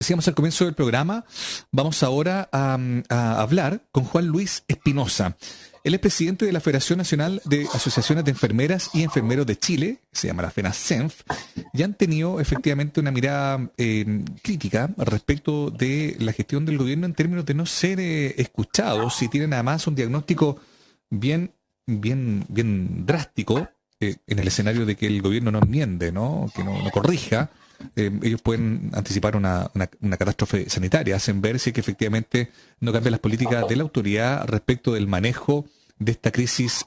Decíamos al comienzo del programa, vamos ahora a hablar con Juan Luis Espinosa. Él es presidente de la Federación Nacional de Asociaciones de Enfermeras y Enfermeros de Chile, que se llama la FENASENF, y han tenido efectivamente una mirada crítica respecto de la gestión del gobierno en términos de no ser escuchados, y tienen además un diagnóstico bien drástico en el escenario de que el gobierno no enmiende, ¿no? Que no corrija. Ellos pueden anticipar una catástrofe sanitaria, hacen ver si es que efectivamente no cambian las políticas de la autoridad respecto del manejo de esta crisis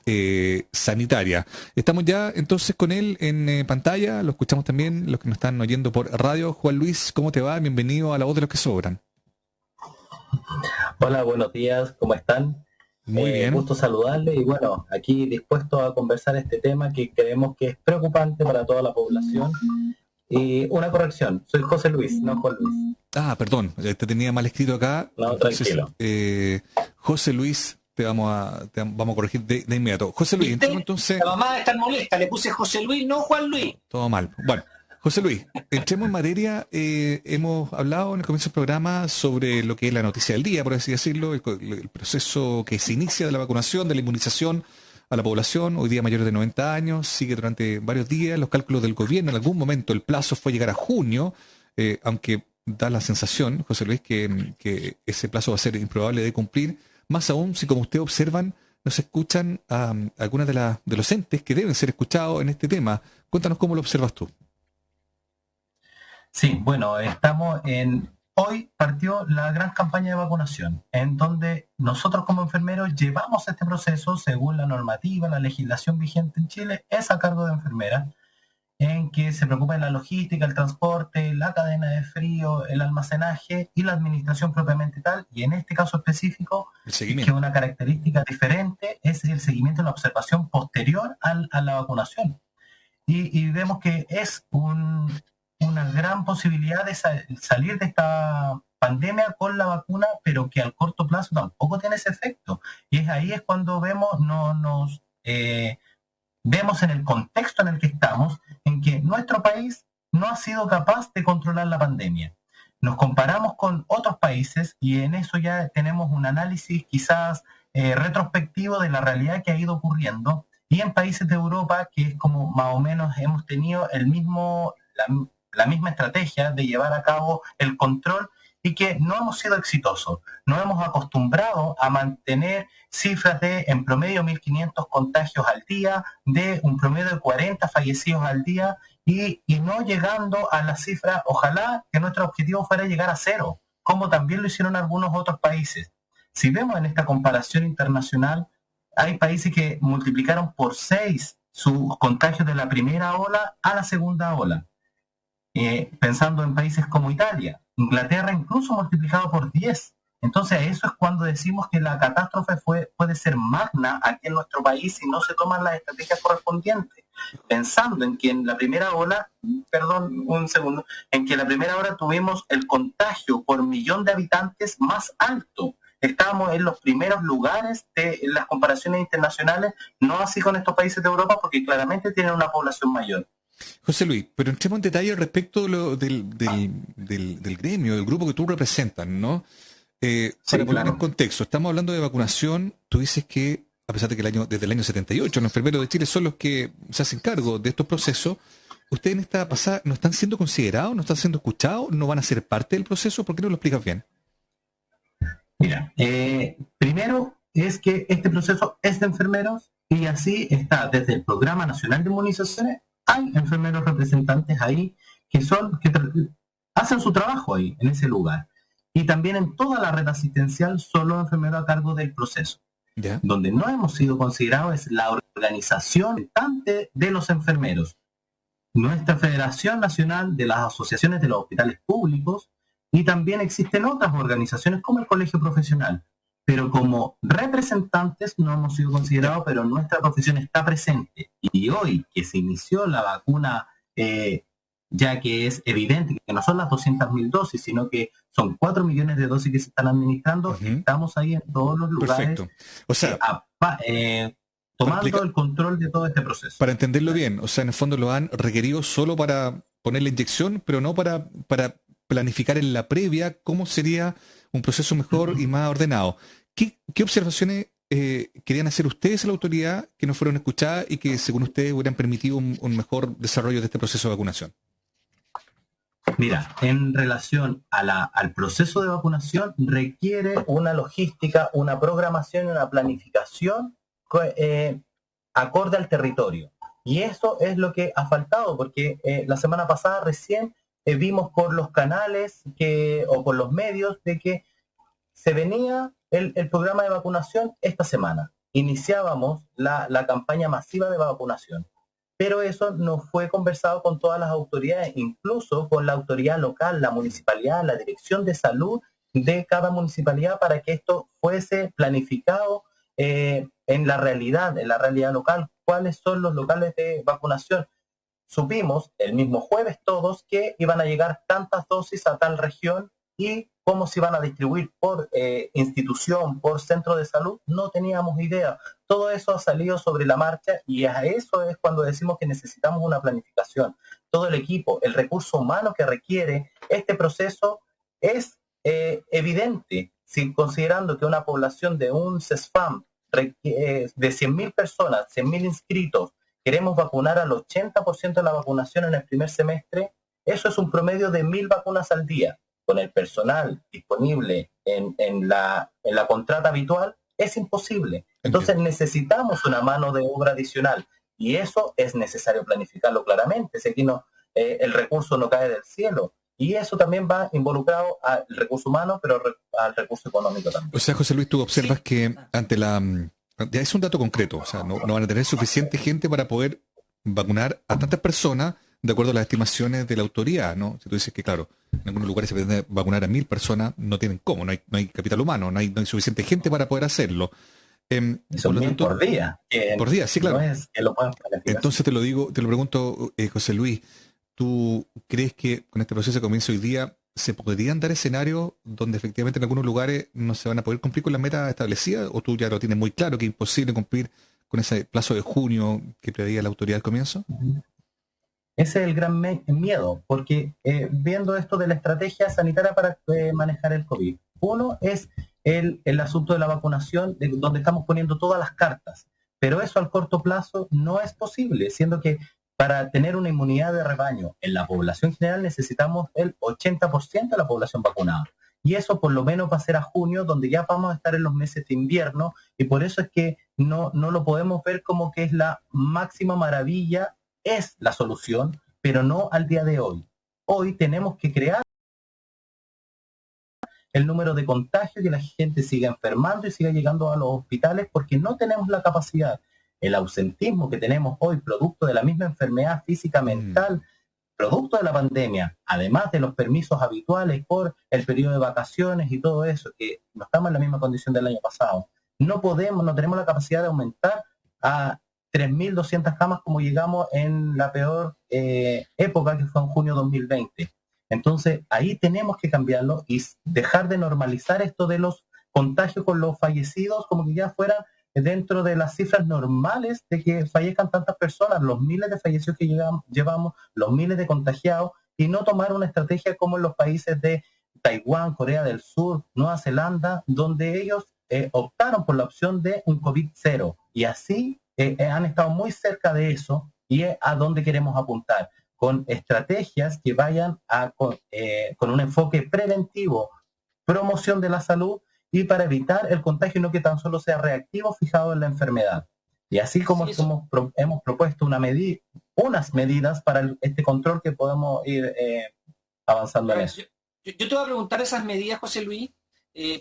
sanitaria. Estamos ya entonces con él en pantalla, lo escuchamos también los que nos están oyendo por radio. Juan Luis, ¿cómo te va? Bienvenido a La Voz de los que Sobran. Hola, buenos días, ¿cómo están? Muy bien. Gusto saludarle y bueno, aquí dispuesto a conversar este tema que creemos que es preocupante para toda la población. Y una corrección, soy José Luis, no Juan Luis. Ah, perdón, te tenía mal escrito acá. No, Entonces, tranquilo. José Luis, te vamos a corregir de inmediato. José Luis, entonces... La mamá está molesta, le puse José Luis, no Juan Luis. Todo mal. Bueno, José Luis, entremos en materia. Hemos hablado en el comienzo del programa sobre lo que es la noticia del día, por así decirlo, el proceso que se inicia de la vacunación, de la inmunización a la población, hoy día mayores de 90 años, sigue durante varios días. Los cálculos del gobierno, en algún momento el plazo fue llegar a junio, aunque da la sensación, José Luis, que ese plazo va a ser improbable de cumplir, más aún si, como ustedes observan, no se escuchan a algunas de los entes que deben ser escuchados en este tema. Cuéntanos cómo lo observas tú. Sí, bueno, hoy partió la gran campaña de vacunación, en donde nosotros como enfermeros llevamos este proceso según la normativa, la legislación vigente en Chile, es a cargo de enfermeras, en que se preocupa de la logística, el transporte, la cadena de frío, el almacenaje y la administración propiamente tal, y en este caso específico, que una característica diferente es el seguimiento y la observación posterior a la vacunación. Y vemos que es una gran posibilidad de salir de esta pandemia con la vacuna, pero que al corto plazo tampoco tiene ese efecto. Y ahí es cuando vemos en el contexto en el que estamos, en que nuestro país no ha sido capaz de controlar la pandemia. Nos comparamos con otros países y en eso ya tenemos un análisis quizás retrospectivo de la realidad que ha ido ocurriendo. Y en países de Europa, que es como más o menos hemos tenido la misma estrategia de llevar a cabo el control y que no hemos sido exitosos. No hemos acostumbrado a mantener cifras de, en promedio, 1.500 contagios al día, de un promedio de 40 fallecidos al día y no llegando a las cifras, ojalá que nuestro objetivo fuera llegar a cero, como también lo hicieron algunos otros países. Si vemos en esta comparación internacional, hay países que multiplicaron por 6 sus contagios de la primera ola a la segunda ola. Pensando en países como Italia, Inglaterra incluso multiplicado por 10. Entonces eso es cuando decimos que la catástrofe puede ser magna aquí en nuestro país si no se toman las estrategias correspondientes. Pensando en que en la primera ola, en que en la primera ola tuvimos el contagio por millón de habitantes más alto. Estábamos en los primeros lugares de las comparaciones internacionales, no así con estos países de Europa, porque claramente tienen una población mayor. José Luis, pero entremos en detalle respecto del gremio, del grupo que tú representas, ¿no? Para poner en contexto, estamos hablando de vacunación. Tú dices que, a pesar de que desde el año 78, los enfermeros de Chile son los que se hacen cargo de estos procesos, ¿ustedes en esta pasada no están siendo considerados, no están siendo escuchados, no van a ser parte del proceso? ¿Por qué no lo explicas bien? Mira, primero es que este proceso es de enfermeros y así está desde el Programa Nacional de Inmunizaciones. Hay enfermeros representantes ahí que hacen su trabajo ahí, en ese lugar. Y también en toda la red asistencial son los enfermeros a cargo del proceso. ¿Ya? Donde no hemos sido considerados es la organización representante de los enfermeros. Nuestra Federación Nacional de las Asociaciones de los Hospitales Públicos, y también existen otras organizaciones como el Colegio Profesional. Pero como representantes no hemos sido considerados, pero nuestra profesión está presente. Y hoy que se inició la vacuna, ya que es evidente que no son las 200.000 dosis, sino que son 4 millones de dosis que se están administrando, estamos ahí en todos los lugares. Perfecto. O sea, tomando el control de todo este proceso. Para entenderlo bien, o sea, en el fondo lo han requerido solo para poner la inyección, pero no para planificar en la previa cómo sería un proceso mejor y más ordenado. ¿Qué observaciones querían hacer ustedes a la autoridad que no fueron escuchadas y que, según ustedes, hubieran permitido un mejor desarrollo de este proceso de vacunación? Mira, en relación al proceso de vacunación, requiere una logística, una programación y una planificación acorde al territorio. Y eso es lo que ha faltado, porque la semana pasada recién vimos por los canales o por los medios de que se venía el programa de vacunación esta semana. Iniciábamos la campaña masiva de vacunación. Pero eso no fue conversado con todas las autoridades, incluso con la autoridad local, la municipalidad, la dirección de salud de cada municipalidad, para que esto fuese planificado en la realidad local. ¿Cuáles son los locales de vacunación? Supimos el mismo jueves todos que iban a llegar tantas dosis a tal región, y cómo se iban a distribuir por institución, por centro de salud, no teníamos idea. Todo eso ha salido sobre la marcha, y a eso es cuando decimos que necesitamos una planificación. Todo el equipo, el recurso humano que requiere este proceso es evidente, considerando que una población de un CESFAM de 100.000 personas, 100.000 inscritos, queremos vacunar al 80% de la vacunación en el primer semestre. Eso es un promedio de 1.000 vacunas al día. Con el personal disponible en la contrata habitual, es imposible. Entonces necesitamos una mano de obra adicional, y eso es necesario planificarlo claramente. Si aquí el recurso no cae del cielo, y eso también va involucrado al recurso humano, pero al recurso económico también. O sea, José Luis, tú observas que ante ya es un dato concreto, o sea, no van a tener suficiente gente para poder vacunar a tantas personas de acuerdo a las estimaciones de la autoridad, ¿no? Si tú dices que, claro, en algunos lugares se pretende vacunar a 1.000 personas, no tienen cómo, no hay capital humano, no hay suficiente gente para poder hacerlo. Son 1.000 por día. Por día, sí, claro. No es que lo puedan planificar. Entonces te lo pregunto, José Luis, ¿tú crees que con este proceso que comienza hoy día se podrían dar escenarios donde efectivamente en algunos lugares no se van a poder cumplir con las metas establecidas, o tú ya lo tienes muy claro que es imposible cumplir con ese plazo de junio que preveía la autoridad al comienzo? Ese es el gran miedo, porque viendo esto de la estrategia sanitaria para manejar el COVID, uno es el asunto de la vacunación, donde estamos poniendo todas las cartas, pero eso al corto plazo no es posible, siendo que para tener una inmunidad de rebaño en la población general necesitamos el 80% de la población vacunada. Y eso por lo menos va a ser a junio, donde ya vamos a estar en los meses de invierno, y por eso es que no lo podemos ver como que es la máxima maravilla. Es la solución, pero no al día de hoy. Hoy tenemos que crear el número de contagios, que la gente siga enfermando y siga llegando a los hospitales, porque no tenemos la capacidad. El ausentismo que tenemos hoy, producto de la misma enfermedad física, mental, producto de la pandemia, además de los permisos habituales por el periodo de vacaciones y todo eso, que no estamos en la misma condición del año pasado, no tenemos la capacidad de aumentar a 3.200 camas como llegamos en la peor época, que fue en junio 2020. Entonces, ahí tenemos que cambiarlo y dejar de normalizar esto de los contagios con los fallecidos, como que ya fueran dentro de las cifras normales de que fallezcan tantas personas, los miles de fallecidos que llevamos, los miles de contagiados, y no tomar una estrategia como en los países de Taiwán, Corea del Sur, Nueva Zelanda, donde ellos optaron por la opción de un COVID-0, y así han estado muy cerca de eso, y es a donde queremos apuntar, con estrategias que vayan con un enfoque preventivo, promoción de la salud, y para evitar el contagio, no que tan solo sea reactivo fijado en la enfermedad. Y así como hemos propuesto unas medidas para este control, que podemos ir avanzando en eso. Yo te voy a preguntar esas medidas, José Luis,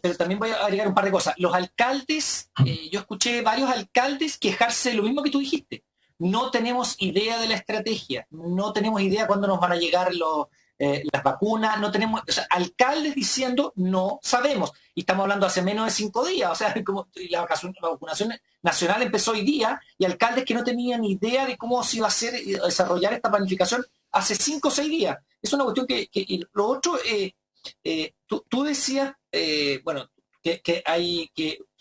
pero también voy a agregar un par de cosas. Los alcaldes, yo escuché varios alcaldes quejarse de lo mismo que tú dijiste. No tenemos idea de la estrategia, no tenemos idea cuándo nos van a llegar las vacunas, no tenemos, o sea, alcaldes diciendo no sabemos, y estamos hablando hace menos de 5 días, o sea, como la vacunación nacional empezó hoy día, y alcaldes que no tenían ni idea de cómo se iba a hacer desarrollar esta planificación hace 5 o 6 días. Es una cuestión y lo otro, tú decías, que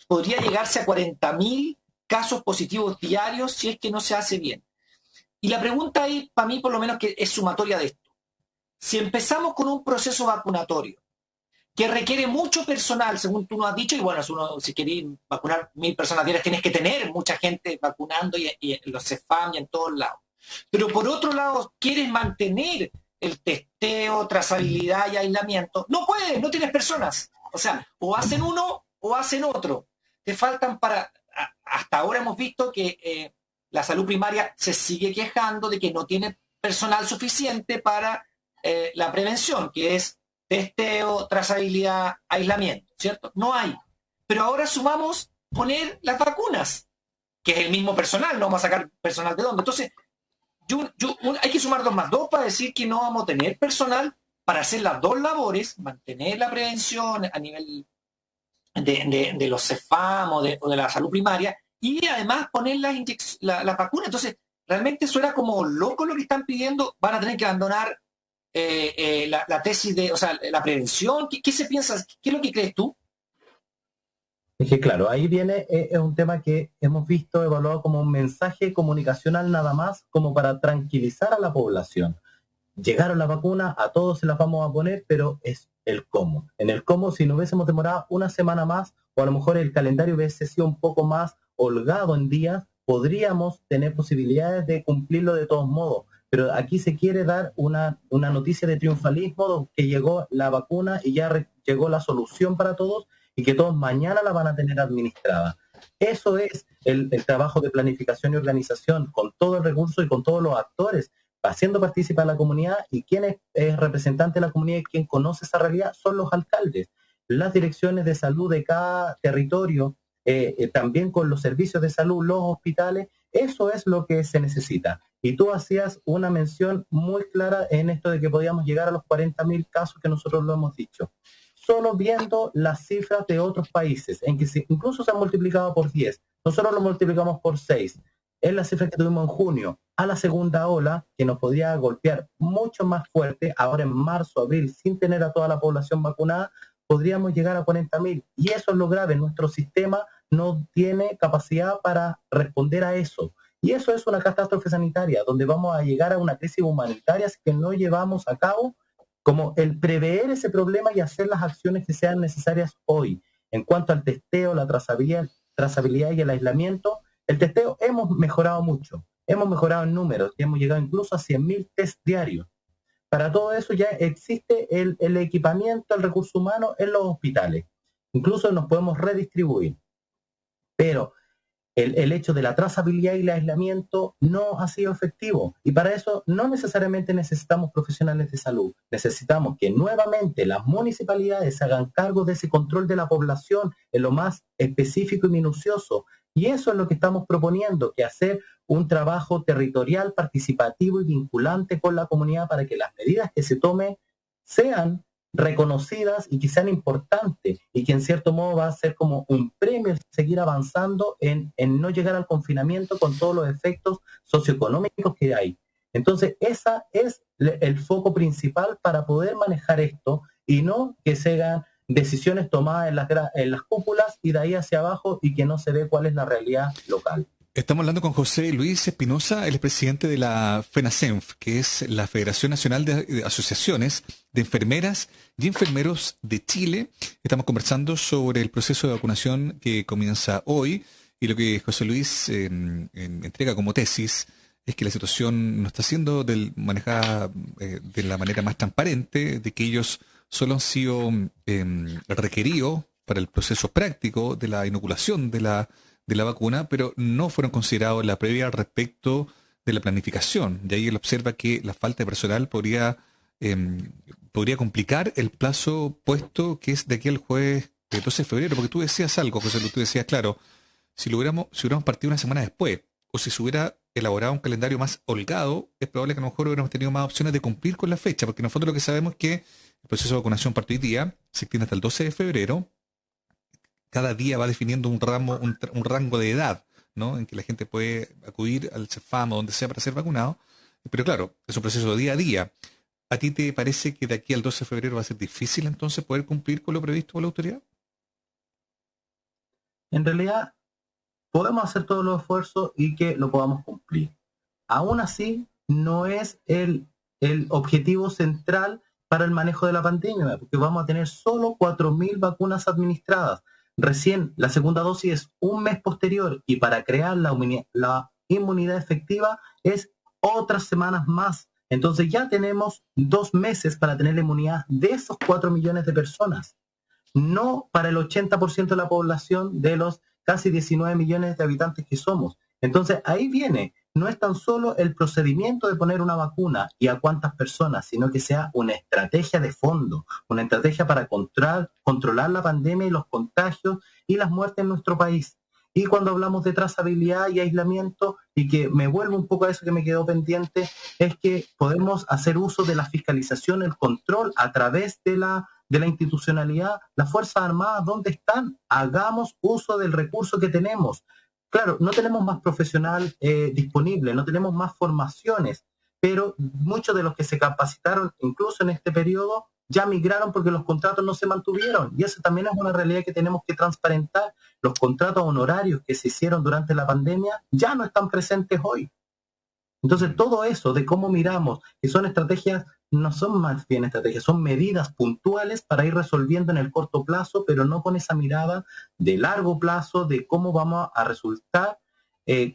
podría llegarse a 40.000 casos positivos diarios si es que no se hace bien. Y la pregunta ahí, para mí por lo menos, que es sumatoria de esto. Si empezamos con un proceso vacunatorio que requiere mucho personal, según tú nos has dicho, y bueno, si querés vacunar 1000 personas diarias, tienes que tener mucha gente vacunando y en los CEFAM y en todos lados. Pero por otro lado, quieres mantener el testeo, trazabilidad y aislamiento, no puedes, no tienes personas. O sea, o hacen uno o hacen otro. Te faltan hasta ahora hemos visto que la salud primaria se sigue quejando de que no tiene personal suficiente para la prevención, que es testeo, trazabilidad, aislamiento, ¿cierto? No hay. Pero ahora sumamos poner las vacunas, que es el mismo personal, no vamos a sacar personal de dónde. Entonces, hay que sumar 2 más 2 para decir que no vamos a tener personal para hacer las dos labores, mantener la prevención a nivel de los CEFAM o de la salud primaria, y además poner las vacunas. Entonces, realmente suena como loco lo que están pidiendo. Van a tener que abandonar la tesis o sea, la prevención. ¿Qué se piensa? ¿Qué es lo que crees tú? Es que claro, ahí viene, es un tema que hemos visto evaluado como un mensaje comunicacional nada más, como para tranquilizar a la población. Llegaron las vacunas, a todos se las vamos a poner, pero es el cómo. En el cómo, si no hubiésemos demorado una semana más, o a lo mejor el calendario hubiese sido un poco más holgado en días, podríamos tener posibilidades de cumplirlo de todos modos. Pero aquí se quiere dar una noticia de triunfalismo, que llegó la vacuna y ya llegó la solución para todos, y que todos mañana la van a tener administrada. Eso es el trabajo de planificación y organización, con todo el recurso y con todos los actores, haciendo participar a la comunidad, y quien es representante de la comunidad y quien conoce esa realidad son los alcaldes, las direcciones de salud de cada territorio, también con los servicios de salud, los hospitales. Eso es lo que se necesita. Y tú hacías una mención muy clara en esto de que podíamos llegar a los 40.000 casos que nosotros lo hemos dicho. Solo viendo las cifras de otros países, en que incluso se han multiplicado por 10, nosotros lo multiplicamos por 6. Es la cifra que tuvimos en junio, a la segunda ola, que nos podría golpear mucho más fuerte, ahora en marzo, abril, sin tener a toda la población vacunada, podríamos llegar a 40.000. Y eso es lo grave, nuestro sistema no tiene capacidad para responder a eso. Y eso es una catástrofe sanitaria, donde vamos a llegar a una crisis humanitaria si que no llevamos a cabo como el prever ese problema y hacer las acciones que sean necesarias hoy. En cuanto al testeo, la trazabilidad y el aislamiento, el testeo hemos mejorado mucho, hemos mejorado en números y hemos llegado incluso a 100.000 test diarios. Para todo eso ya existe el equipamiento, el recurso humano en los hospitales. Incluso nos podemos redistribuir. Pero el hecho de la trazabilidad y el aislamiento no ha sido efectivo. Y para eso no necesariamente necesitamos profesionales de salud. Necesitamos que nuevamente las municipalidades se hagan cargo de ese control de la población en lo más específico y minucioso. Y eso es lo que estamos proponiendo, que hacer un trabajo territorial, participativo y vinculante con la comunidad para que las medidas que se tomen sean reconocidas y que sean importantes, y que en cierto modo va a ser como un premio seguir avanzando en no llegar al confinamiento con todos los efectos socioeconómicos que hay. Entonces, ese es el foco principal para poder manejar esto, y no que se hagan decisiones tomadas en las cúpulas y de ahí hacia abajo y que no se ve cuál es la realidad local. Estamos hablando con José Luis Espinosa, él es presidente de la FENACENF, que es la Federación Nacional de Asociaciones de Enfermeras y Enfermeros de Chile. Estamos conversando sobre el proceso de vacunación que comienza hoy, y lo que José Luis entrega como tesis es que la situación no está siendo manejada de la manera más transparente, de que ellos solo han sido requeridos para el proceso práctico de la inoculación de la vacuna, pero no fueron considerados la previa respecto de la planificación. De ahí él observa que la falta de personal podría complicar el plazo puesto, que es de aquí al jueves 12 de febrero, porque tú decías algo, José Luis, tú decías, claro, si hubiéramos partido una semana después, o si se hubiera elaborado un calendario más holgado, es probable que a lo mejor hubiéramos tenido más opciones de cumplir con la fecha, porque en el fondo lo que sabemos es que el proceso de vacunación partió hoy día, se extiende hasta el 12 de febrero, cada día va definiendo un rango de edad, ¿no?, en que la gente puede acudir al CEFAM o donde sea para ser vacunado. Pero claro, es un proceso de día a día. ¿A ti te parece que de aquí al 12 de febrero va a ser difícil entonces poder cumplir con lo previsto por la autoridad? En realidad, podemos hacer todos los esfuerzos y que lo podamos cumplir. Aún así, no es el el objetivo central para el manejo de la pandemia, porque vamos a tener solo 4.000 vacunas administradas. Recién la segunda dosis es un mes posterior y para crear la inmunidad efectiva es otras semanas más. Entonces ya tenemos 2 meses para tener la inmunidad de esos 4 millones de personas, no para el 80% de la población de los casi 19 millones de habitantes que somos. Entonces ahí viene, no es tan solo el procedimiento de poner una vacuna y a cuántas personas, sino que sea una estrategia de fondo, una estrategia para controlar la pandemia y los contagios y las muertes en nuestro país. Y cuando hablamos de trazabilidad y aislamiento, y que me vuelvo un poco a eso que me quedó pendiente, es que podemos hacer uso de la fiscalización, el control a través de la institucionalidad. Las Fuerzas Armadas, ¿dónde están? Hagamos uso del recurso que tenemos. Claro, no tenemos más profesional disponible, no tenemos más formaciones, pero muchos de los que se capacitaron, incluso en este periodo, ya migraron porque los contratos no se mantuvieron. Y eso también es una realidad que tenemos que transparentar. Los contratos honorarios que se hicieron durante la pandemia ya no están presentes hoy. Entonces, todo eso de cómo miramos, que son estrategias, no son más bien estrategias, son medidas puntuales para ir resolviendo en el corto plazo, pero no con esa mirada de largo plazo de cómo vamos a resultar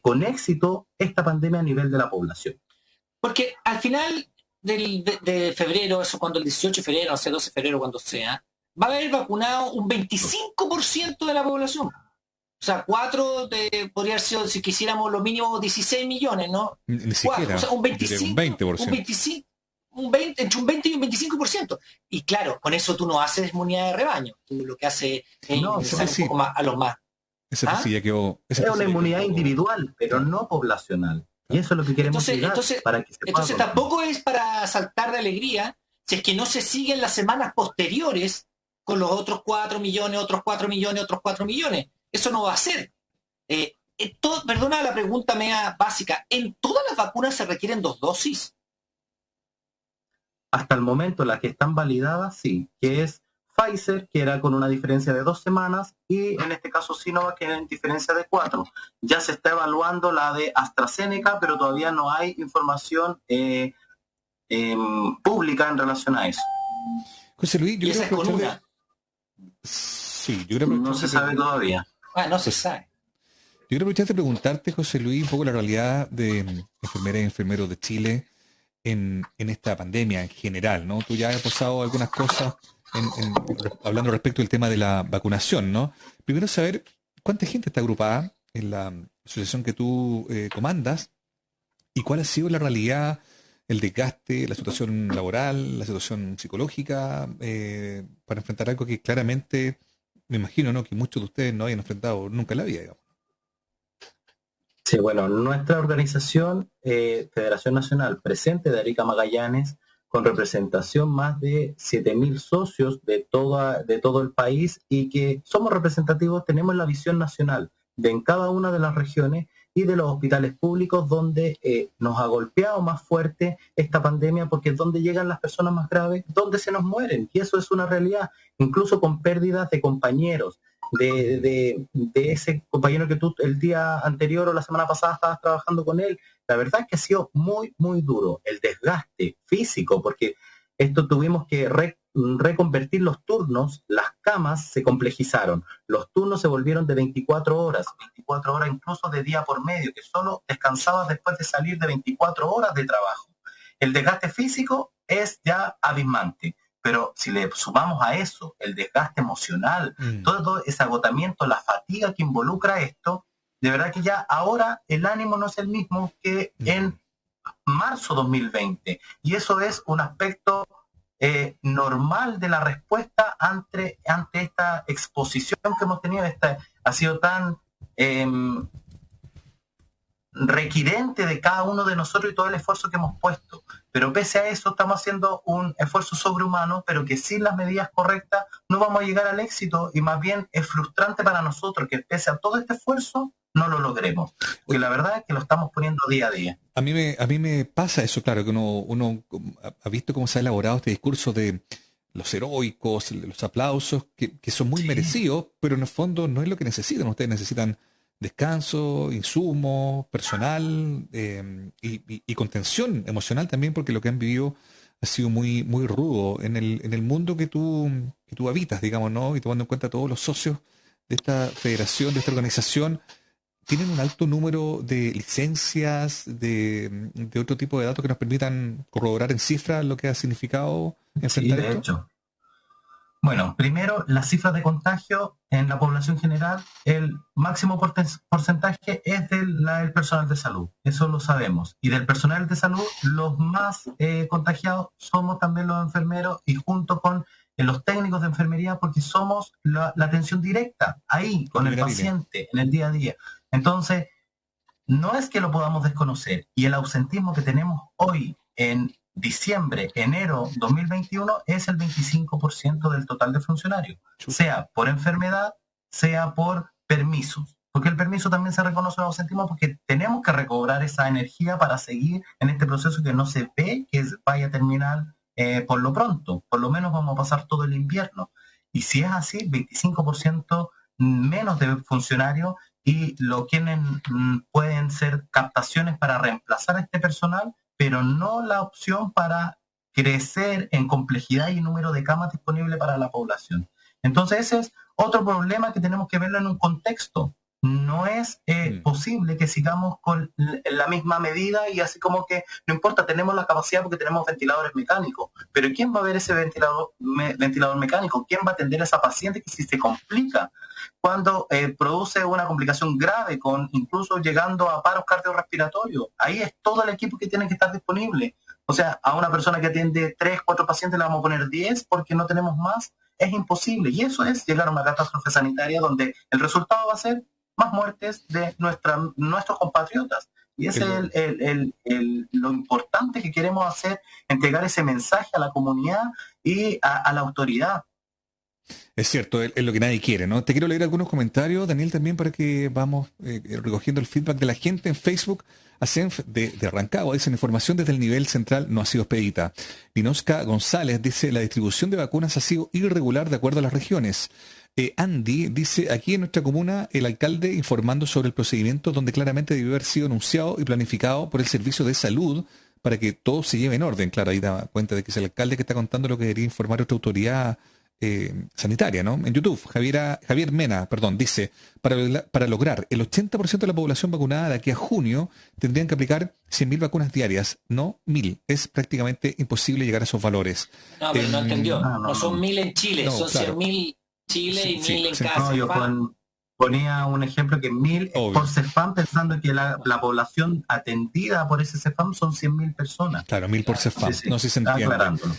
con éxito esta pandemia a nivel de la población. Porque al final de febrero, eso cuando el 18 de febrero, o sea, 12 de febrero, cuando sea, va a haber vacunado un 25% de la población. O sea, 4 podría haber sido, si quisiéramos, lo mínimo 16 millones, ¿no? Ni siquiera. O sea, un 25%. Un 20%. Entre un 20 y un 25%. Y claro, con eso tú no haces inmunidad de rebaño. Tú lo que haces es ingresar un poco más a los más. Esa ya quedó. Es una inmunidad individual, pero no poblacional. Y eso es lo que queremos llegar para que se pueda. Entonces tampoco es para saltar de alegría si es que no se siguen las semanas posteriores con los otros 4 millones, otros 4 millones, otros 4 millones. Eso no va a ser. Perdona la pregunta media básica. ¿En todas las vacunas se requieren 2 dosis? Hasta el momento las que están validadas, sí, que es Pfizer, que era con una diferencia de 2 semanas, y en este caso Sinovac, que era en diferencia de 4. Ya se está evaluando la de AstraZeneca, pero todavía no hay información pública en relación a eso. José Luis, yo ¿Y esa es con una? Sí, yo creo que no se sabe todavía. No se sabe. Yo quiero aprovechar de preguntarte, José Luis, un poco la realidad de enfermeras y enfermeros de Chile en esta pandemia en general, ¿no? Tú ya has pasado algunas cosas hablando respecto del tema de la vacunación, ¿no? Primero saber cuánta gente está agrupada en la asociación que tú comandas y cuál ha sido la realidad, el desgaste, la situación laboral, la situación psicológica para enfrentar algo que claramente, me imagino, ¿no?, que muchos de ustedes no hayan enfrentado nunca en la vida, digamos. Sí, bueno, nuestra organización, Federación Nacional Presente de Arica Magallanes, con representación más de 7.000 socios de todo el país y que somos representativos, tenemos la visión nacional de en cada una de las regiones y de los hospitales públicos donde nos ha golpeado más fuerte esta pandemia, porque es donde llegan las personas más graves, donde se nos mueren, y eso es una realidad, incluso con pérdidas de compañeros, de ese compañero que tú el día anterior o la semana pasada estabas trabajando con él. La verdad es que ha sido muy, muy duro el desgaste físico, porque esto tuvimos que reconvertir los turnos, las camas se complejizaron, los turnos se volvieron de 24 horas incluso de día por medio, que solo descansabas después de salir de 24 horas de trabajo. El desgaste físico es ya abismante, pero si le sumamos a eso el desgaste emocional, todo ese agotamiento, la fatiga que involucra esto, de verdad que ya ahora el ánimo no es el mismo que en marzo 2020, y eso es un aspecto normal de la respuesta ante esta exposición que hemos tenido. Ha sido tan requirente de cada uno de nosotros y todo el esfuerzo que hemos puesto, pero pese a eso estamos haciendo un esfuerzo sobrehumano, pero que sin las medidas correctas no vamos a llegar al éxito, y más bien es frustrante para nosotros que pese a todo este esfuerzo no lo logremos, porque la verdad es que lo estamos poniendo día a día. A mí me pasa eso, claro, que uno ha visto cómo se ha elaborado este discurso de los heroicos, los aplausos, que son muy merecidos, pero en el fondo no es lo que necesitan. Ustedes necesitan descanso, insumos, personal y contención emocional también, porque lo que han vivido ha sido muy, muy rudo en el mundo que tú habitas, digamos, ¿no? Y tomando en cuenta todos los socios de esta federación, de esta organización, tienen un alto número de licencias, de otro tipo de datos que nos permitan corroborar en cifras lo que ha significado Sí, enfrentar de esto. hecho. Bueno, primero, las cifras de contagio en la población general, el máximo porcentaje es del personal de salud, eso lo sabemos. Y del personal de salud, los más contagiados somos también los enfermeros y junto con los técnicos de enfermería, porque somos la atención directa, ahí, con el Primera línea. paciente, en el día a día. Entonces, no es que lo podamos desconocer, y el ausentismo que tenemos hoy en diciembre, enero 2021 es el 25% del total de funcionarios, Chuta. sea por enfermedad, sea por permisos, porque el permiso también se reconoce el ausentismo porque tenemos que recobrar esa energía para seguir en este proceso que no se ve que vaya a terminar por lo pronto, por lo menos vamos a pasar todo el invierno, y si es así, 25% menos de funcionarios y lo que pueden ser captaciones para reemplazar a este personal, pero no la opción para crecer en complejidad y número de camas disponibles para la población. Entonces ese es otro problema que tenemos que verlo en un contexto. No es posible que sigamos con la misma medida y así como que no importa, tenemos la capacidad porque tenemos ventiladores mecánicos, pero ¿quién va a ver ese ventilador mecánico? ¿Quién va a atender a esa paciente que si se complica? Cuando produce una complicación grave, con incluso llegando a paros cardiorrespiratorios, ahí es todo el equipo que tiene que estar disponible. O sea, a una persona que atiende 3, 4 pacientes le vamos a poner 10 porque no tenemos más. Es imposible. Y eso es llegar a una catástrofe sanitaria donde el resultado va a ser más muertes de nuestros compatriotas. Y ese es lo importante que queremos hacer, entregar ese mensaje a la comunidad y a la autoridad. Es cierto, es lo que nadie quiere, ¿no? Te quiero leer algunos comentarios, Daniel, también para que vamos recogiendo el feedback de la gente en Facebook. Asenf de Rancagua dice: la información desde el nivel central no ha sido expedita. Pinoska González dice: la distribución de vacunas ha sido irregular de acuerdo a las regiones. Andy dice: aquí en nuestra comuna el alcalde informando sobre el procedimiento donde claramente debió haber sido anunciado y planificado por el servicio de salud para que todo se lleve en orden. Claro, ahí da cuenta de que es el alcalde que está contando lo que debería informar otra autoridad sanitaria, ¿no? En YouTube, Javier Mena, perdón, dice: para lograr el 80% de la población vacunada de aquí a junio, tendrían que aplicar 100.000 vacunas diarias, no 1.000. Es prácticamente imposible llegar a esos valores. No, pero no entendió. no, No son 1.000 en Chile, No, son claro. 100.000 Chile y Sí, 1.000 en sí. cada No, yo CEFAM. ponía un ejemplo que 1.000 Obvio. por CEFAM, pensando que la población atendida por ese CEFAM son 100.000 personas. Claro, 1.000 por CEFAM. Sí, sí, No sé si se está entiende. aclarándolo.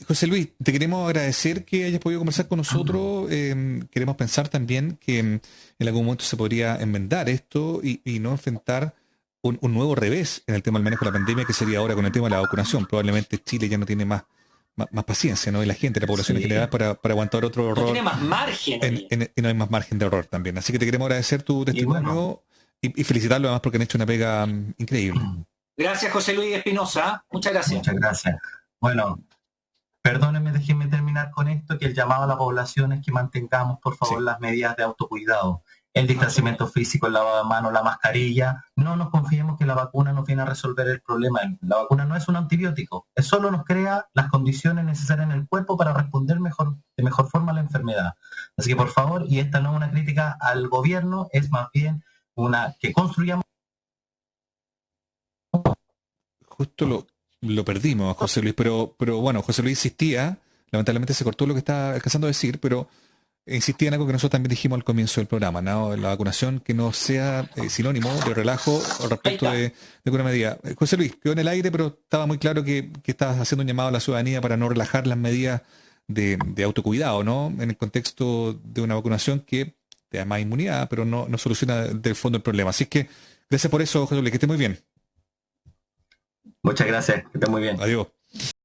José Luis, te queremos agradecer que hayas podido conversar con nosotros. Queremos pensar también que en algún momento se podría enmendar esto y no enfrentar un nuevo revés en el tema del manejo de la pandemia, que sería ahora con el tema de la vacunación. Probablemente Chile ya no tiene más paciencia, ¿no? Y la gente, la población en Sí. general, para aguantar otro No error. tiene más margen. Oye. Y no hay más margen de error también. Así que te queremos agradecer tu testimonio y felicitarlo además porque han hecho una pega increíble. Gracias, José Luis Espinosa. Muchas gracias. Muchas gracias. Bueno, perdónenme, déjenme terminar con esto, que el llamado a la población es que mantengamos, por favor, las medidas de autocuidado. El distanciamiento físico, el lavado de manos, la mascarilla. No nos confiemos que la vacuna nos viene a resolver el problema. La vacuna no es un antibiótico. Es solo nos crea las condiciones necesarias en el cuerpo para responder de mejor forma a la enfermedad. Así que, por favor, y esta no es una crítica al gobierno, es más bien una que construyamos. Justo lo perdimos, José Luis, pero bueno, José Luis insistía, lamentablemente se cortó lo que estaba alcanzando a decir, pero insistía en algo que nosotros también dijimos al comienzo del programa, ¿no? La vacunación que no sea sinónimo de relajo respecto de alguna medida. José Luis, quedó en el aire, pero estaba muy claro que estabas haciendo un llamado a la ciudadanía para no relajar las medidas de autocuidado, ¿no? En el contexto de una vacunación que te da más inmunidad, pero no soluciona del fondo el problema. Así que gracias por eso, José Luis, que esté muy bien. Muchas gracias, que esté muy bien. Adiós.